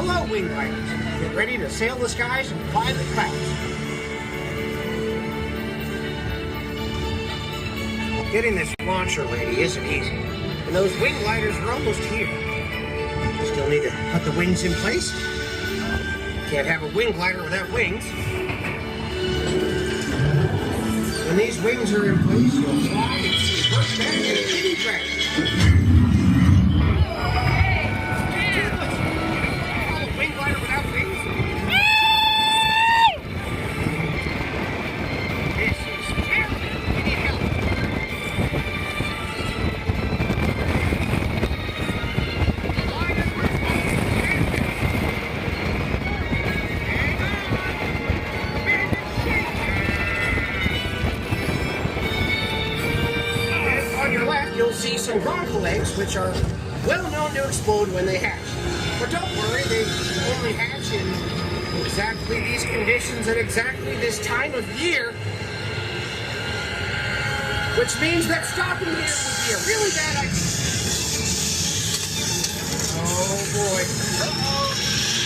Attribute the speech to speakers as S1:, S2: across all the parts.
S1: Hello, wing riders. Get ready to sail the skies and fly the clouds. Getting this launcher ready isn't easy, and those wing gliders are almost here. Still need to put the wings in place. Can't have a wing glider without wings. When these wings are in place, you'll fly and see Berk back in a kitty track. Wing glider without wings? This is terrible. We need help. You'll see some bronco eggs, which are well known to explode when they hatch. But don't worry, they only hatch in exactly these conditions at exactly this time of year. Which means that stopping here would be a really bad idea. Oh boy. Uh-oh.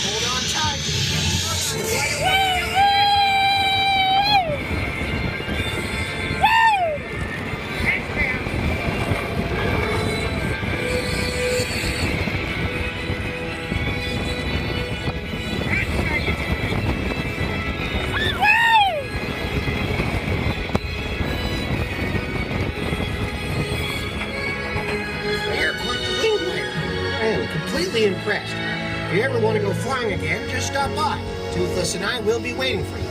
S1: Hold on tight. Completely impressed. If you ever want to go flying again, just stop by. Toothless and I will be waiting for you.